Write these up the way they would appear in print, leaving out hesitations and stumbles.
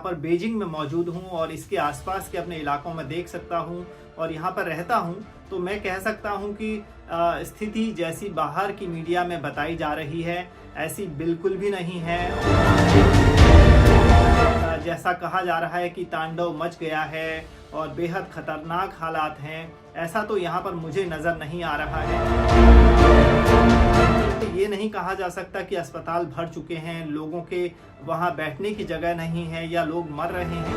पर बीजिंग में मौजूद हूँ और इसके आसपास के अपने इलाकों में देख सकता हूँ और यहाँ पर रहता हूँ, तो मैं कह सकता हूँ कि स्थिति जैसी बाहर की मीडिया में बताई जा रही है ऐसी बिल्कुल भी नहीं है। जैसा कहा जा रहा है कि तांडव मच गया है और बेहद खतरनाक हालात हैं, ऐसा तो यहाँ पर मुझे नज़र नहीं आ रहा है। ये नहीं कहा जा सकता कि अस्पताल भर चुके हैं, लोगों के वहाँ बैठने की जगह नहीं है या लोग मर रहे हैं।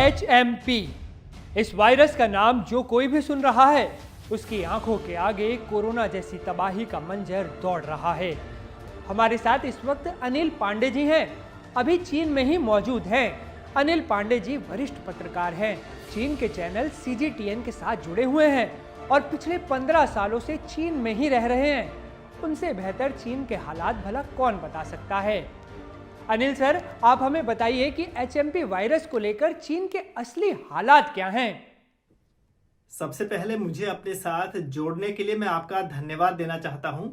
HMP, इस वायरस का नाम जो कोई भी सुन रहा है उसकी आंखों के आगे कोरोना जैसी तबाही का मंजर दौड़ रहा है। हमारे साथ इस वक्त अनिल पांडे जी हैं, अभी चीन में ही मौजूद हैं। अनिल पांडे जी वरिष्ठ पत्रकार हैं, चीन के चैनल CGTN के साथ जुड़े हुए हैं और पिछले 15 सालों से चीन में ही रह रहे हैं। उनसे बेहतर चीन के हालात भला कौन बता सकता है। अनिल सर, आप हमें बताइए कि HMP वायरस को लेकर चीन के असली हालात क्या हैं। सबसे पहले मुझे अपने साथ जोड़ने के लिए मैं आपका धन्यवाद देना चाहता हूं।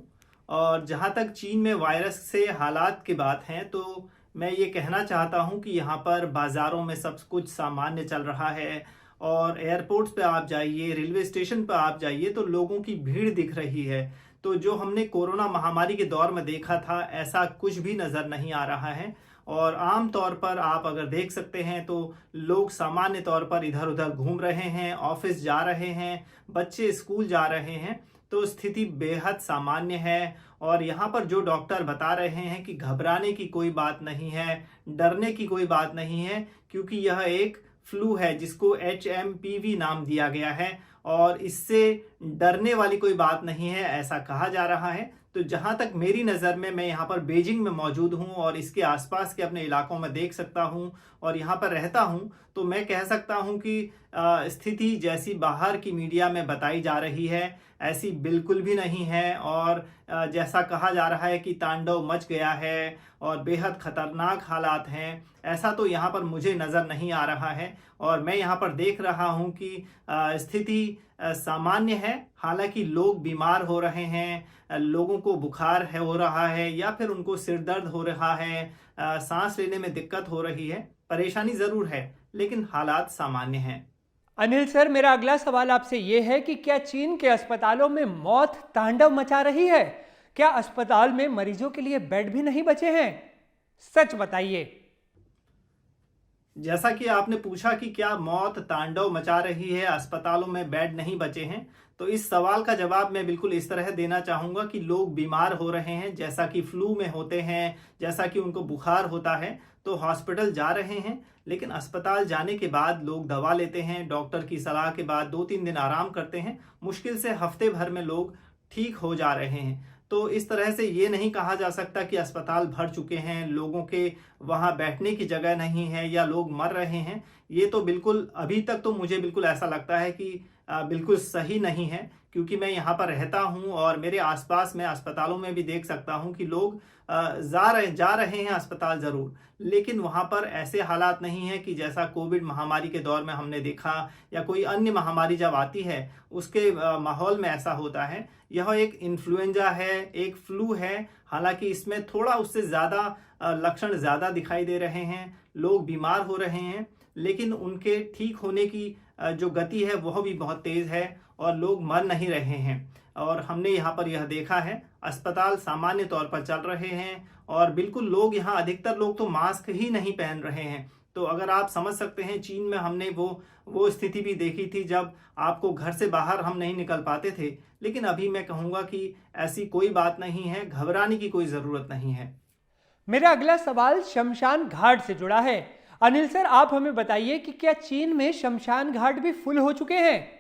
और जहां तक चीन में वायरस से हालात की बात है तो मैं ये कहना चाहता हूं कि यहाँ पर बाज़ारों में सब कुछ सामान्य चल रहा है और एयरपोर्ट्स पे आप जाइए, रेलवे स्टेशन पे आप जाइए तो लोगों की भीड़ दिख रही है। तो जो हमने कोरोना महामारी के दौर में देखा था ऐसा कुछ भी नज़र नहीं आ रहा है। और आम तौर पर आप अगर देख सकते हैं तो लोग सामान्य तौर पर इधर उधर घूम रहे हैं, ऑफिस जा रहे हैं, बच्चे स्कूल जा रहे हैं, तो स्थिति बेहद सामान्य है। और यहाँ पर जो डॉक्टर बता रहे हैं कि घबराने की कोई बात नहीं है, डरने की कोई बात नहीं है, क्योंकि यह एक फ्लू है जिसको HMPV नाम दिया गया है और इससे डरने वाली कोई बात नहीं है, ऐसा कहा जा रहा है। तो जहां तक मेरी नज़र में, मैं यहाँ पर बीजिंग में मौजूद हूँ और इसके आसपास के अपने इलाकों में देख सकता हूँ और यहाँ पर रहता हूँ, तो मैं कह सकता हूँ कि स्थिति जैसी बाहर की मीडिया में बताई जा रही है ऐसी बिल्कुल भी नहीं है। और जैसा कहा जा रहा है कि तांडव मच गया है और बेहद खतरनाक हालात हैं, ऐसा तो यहाँ पर मुझे नज़र नहीं आ रहा है। और मैं यहाँ पर देख रहा हूँ कि स्थिति सामान्य है, हालांकि लोग बीमार हो रहे हैं, लोगों को बुखार हो रहा है या फिर उनको सिर दर्द हो रहा है, सांस लेने में दिक्कत हो रही है, परेशानी ज़रूर है, लेकिन हालात सामान्य हैं। अनिल सर, मेरा अगला सवाल आपसे ये है कि क्या चीन के अस्पतालों में मौत तांडव मचा रही है? क्या अस्पताल में मरीजों के लिए बेड भी नहीं बचे हैं? सच बताइए। जैसा कि आपने पूछा कि क्या मौत तांडव मचा रही है, अस्पतालों में बेड नहीं बचे हैं, तो इस सवाल का जवाब मैं बिल्कुल इस तरह देना चाहूँगा कि लोग बीमार हो रहे हैं, जैसा कि फ्लू में होते हैं, जैसा कि उनको बुखार होता है तो हॉस्पिटल जा रहे हैं। लेकिन अस्पताल जाने के बाद लोग दवा लेते हैं, डॉक्टर की सलाह के बाद 2-3 दिन आराम करते हैं, मुश्किल से हफ्ते भर में लोग ठीक हो जा रहे हैं। तो इस तरह से ये नहीं कहा जा सकता कि अस्पताल भर चुके हैं, लोगों के वहाँ बैठने की जगह नहीं है या लोग मर रहे हैं। ये तो बिल्कुल, अभी तक तो मुझे बिल्कुल ऐसा लगता है कि बिल्कुल सही नहीं है, क्योंकि मैं यहाँ पर रहता हूँ और मेरे आसपास मैं अस्पतालों में भी देख सकता हूँ कि लोग जा रहे हैं अस्पताल ज़रूर, लेकिन वहाँ पर ऐसे हालात नहीं है कि जैसा कोविड महामारी के दौर में हमने देखा या कोई अन्य महामारी जब आती है उसके माहौल में ऐसा होता है। यह एक इन्फ्लुएंजा है, एक फ्लू है, हालांकि इसमें थोड़ा उससे ज़्यादा लक्षण ज़्यादा दिखाई दे रहे हैं, लोग बीमार हो रहे हैं, लेकिन उनके ठीक होने की जो गति है वह भी बहुत तेज़ है और लोग मर नहीं रहे हैं। और हमने यहाँ पर यह देखा है, अस्पताल सामान्य तौर पर चल रहे हैं और बिल्कुल लोग यहाँ, अधिकतर लोग तो मास्क ही नहीं पहन रहे हैं। तो अगर आप समझ सकते हैं, चीन में हमने वो स्थिति भी देखी थी जब आपको घर से बाहर हम नहीं निकल पाते थे। लेकिन अभी मैं कहूँगा कि ऐसी कोई बात नहीं है, घबराने की कोई ज़रूरत नहीं है। मेरा अगला सवाल शमशान घाट से जुड़ा है। अनिल सर, आप हमें बताइए कि क्या चीन में शमशान घाट भी फुल हो चुके हैं?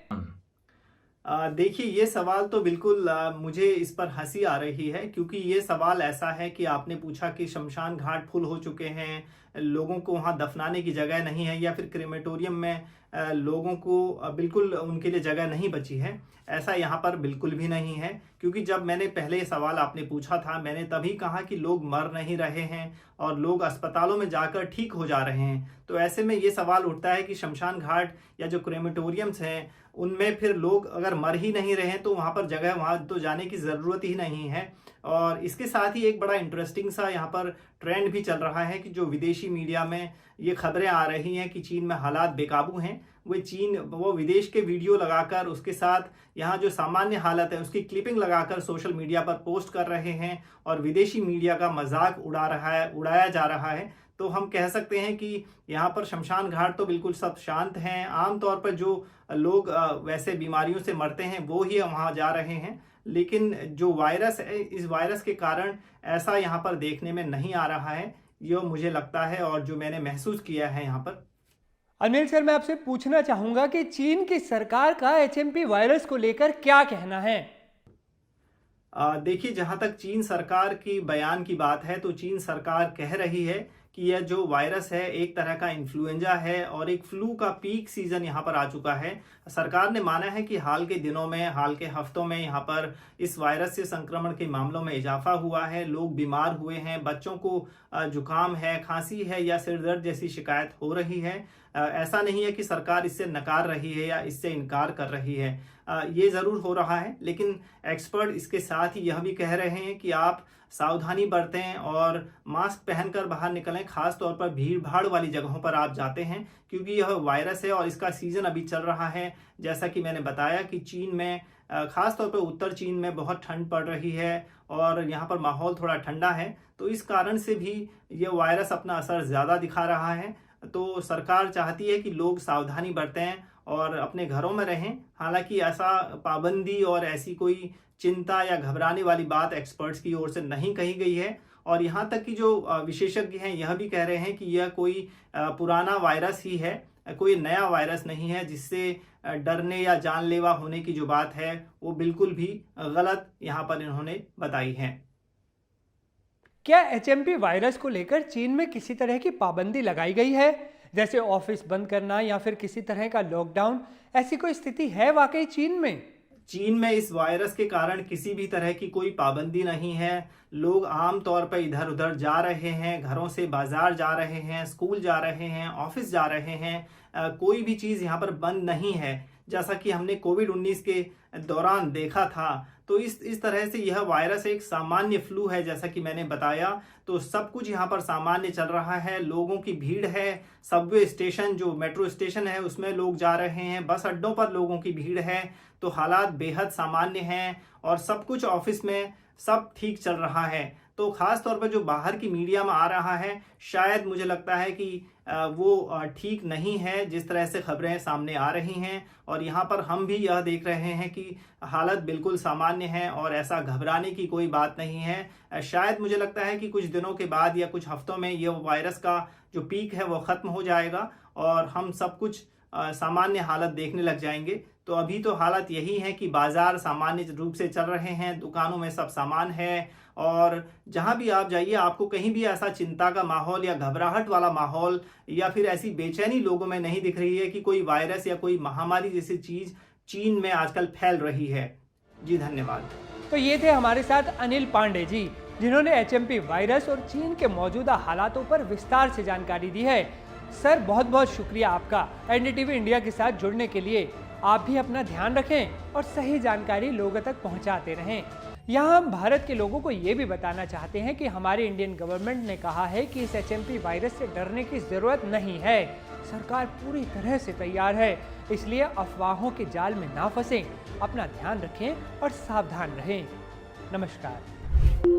देखिए, ये सवाल तो बिल्कुल मुझे इस पर हंसी आ रही है, क्योंकि ये सवाल ऐसा है कि आपने पूछा कि शमशान घाट फुल हो चुके हैं, लोगों को वहाँ दफनाने की जगह नहीं है या फिर क्रेमेटोरियम में लोगों को बिल्कुल उनके लिए जगह नहीं बची है। ऐसा यहाँ पर बिल्कुल भी नहीं है, क्योंकि जब मैंने पहले ये सवाल आपने पूछा था, मैंने तभी कहा कि लोग मर नहीं रहे हैं और लोग अस्पतालों में जाकर ठीक हो जा रहे हैं। तो ऐसे में ये सवाल उठता है कि शमशान घाट या जो क्रेमेटोरियम्स हैं उनमें फिर लोग अगर मर ही नहीं रहे हैं तो वहाँ पर जगह, वहाँ तो जाने की ज़रूरत ही नहीं है। और इसके साथ ही एक बड़ा इंटरेस्टिंग सा यहाँ पर ट्रेंड भी चल रहा है कि जो विदेशी मीडिया में ये खबरें आ रही हैं कि चीन में हालात बेकाबू हैं, वो विदेश के वीडियो लगाकर उसके साथ यहाँ जो सामान्य हालत है उसकी क्लिपिंग लगाकर सोशल मीडिया पर पोस्ट कर रहे हैं और विदेशी मीडिया का मजाक उड़ाया जा रहा है। तो हम कह सकते हैं कि यहाँ पर शमशान घाट तो बिल्कुल सब शांत हैं। आमतौर पर जो लोग वैसे बीमारियों से मरते हैं वो ही वहाँ जा रहे हैं, लेकिन जो वायरस है, इस वायरस के कारण ऐसा यहाँ पर देखने में नहीं आ रहा है, ये मुझे लगता है और जो मैंने महसूस किया है यहाँ पर। अनिल सर, मैं आपसे पूछना चाहूंगा कि चीन की सरकार का HMP वायरस को लेकर क्या कहना है? देखिए, जहां तक चीन सरकार की बयान की बात है तो चीन सरकार कह रही है कि यह जो वायरस है एक तरह का इन्फ्लुएंजा है और एक फ्लू का पीक सीजन यहाँ पर आ चुका है। सरकार ने माना है कि हाल के दिनों में, हाल के हफ्तों में यहाँ पर इस वायरस से संक्रमण के मामलों में इजाफा हुआ है। लोग बीमार हुए हैं, बच्चों को जुकाम है, खांसी है या सिर दर्द जैसी शिकायत हो रही है। ऐसा नहीं है कि सरकार इससे नकार रही है या इससे इनकार कर रही है, ये ज़रूर हो रहा है, लेकिन एक्सपर्ट इसके साथ ही यह भी कह रहे हैं कि आप सावधानी बरतें और मास्क पहनकर बाहर निकलें, खास तौर पर भीड़ भाड़ वाली जगहों पर आप जाते हैं, क्योंकि यह वायरस है और इसका सीजन अभी चल रहा है। जैसा कि मैंने बताया कि चीन में, खास तौर पर उत्तर चीन में बहुत ठंड पड़ रही है और यहाँ पर माहौल थोड़ा ठंडा है, तो इस कारण से भी यह वायरस अपना असर ज़्यादा दिखा रहा है। तो सरकार चाहती है कि लोग सावधानी बरतें और अपने घरों में रहें। हालांकि ऐसा पाबंदी और ऐसी कोई चिंता या घबराने वाली बात एक्सपर्ट्स की ओर से नहीं कही गई है और यहाँ तक कि जो विशेषज्ञ हैं यह भी कह रहे हैं कि यह कोई पुराना वायरस ही है, कोई नया वायरस नहीं है जिससे डरने या जानलेवा होने की जो बात है वो बिल्कुल भी गलत यहाँ पर इन्होंने बताई है। क्या HMP वायरस को लेकर चीन में किसी तरह की पाबंदी लगाई गई है, जैसे ऑफिस बंद करना या फिर किसी तरह का लॉकडाउन? ऐसी कोई स्थिति है वाकई चीन में? चीन में इस वायरस के कारण किसी भी तरह की कोई पाबंदी नहीं है। लोग आम तौर पर इधर उधर जा रहे हैं, घरों से बाजार जा रहे हैं, स्कूल जा रहे हैं, ऑफिस जा रहे हैं। कोई भी चीज़ यहाँ पर बंद नहीं है, जैसा कि हमने कोविड-19 के दौरान देखा था। तो इस तरह से यह वायरस एक सामान्य फ्लू है, जैसा कि मैंने बताया। तो सब कुछ यहाँ पर सामान्य चल रहा है, लोगों की भीड़ है, सबवे स्टेशन जो मेट्रो स्टेशन है उसमें लोग जा रहे हैं, बस अड्डों पर लोगों की भीड़ है। तो हालात बेहद सामान्य हैं और सब कुछ ऑफिस में सब ठीक चल रहा है। तो खास तौर पर जो बाहर की मीडिया में आ रहा है, शायद मुझे लगता है कि वो ठीक नहीं है जिस तरह से खबरें सामने आ रही हैं और यहाँ पर हम भी यह देख रहे हैं कि हालत बिल्कुल सामान्य है और ऐसा घबराने की कोई बात नहीं है। शायद मुझे लगता है कि कुछ दिनों के बाद या कुछ हफ्तों में ये वायरस का जो पीक है वो ख़त्म हो जाएगा और हम सब कुछ सामान्य हालत देखने लग जाएंगे। तो अभी तो हालत यही है कि बाजार सामान्य रूप से चल रहे हैं, दुकानों में सब सामान है और जहां भी आप जाइए आपको कहीं भी ऐसा चिंता का माहौल या घबराहट वाला माहौल या फिर ऐसी बेचैनी लोगों में नहीं दिख रही है कि कोई वायरस या कोई महामारी जैसी चीज चीन में आजकल फैल रही है। जी धन्यवाद। तो ये थे हमारे साथ अनिल पांडे जी, जिन्होंने HMP वायरस और चीन के मौजूदा हालातों पर विस्तार से जानकारी दी है। सर, बहुत बहुत शुक्रिया आपका NDTV इंडिया के साथ जुड़ने के लिए। आप भी अपना ध्यान रखें और सही जानकारी लोगों तक पहुंचाते रहें। यहाँ हम भारत के लोगों को ये भी बताना चाहते हैं कि हमारी इंडियन गवर्नमेंट ने कहा है कि इस HMP वायरस से डरने की ज़रूरत नहीं है। सरकार पूरी तरह से तैयार है, इसलिए अफवाहों के जाल में ना फंसें, अपना ध्यान रखें और सावधान रहें। नमस्कार।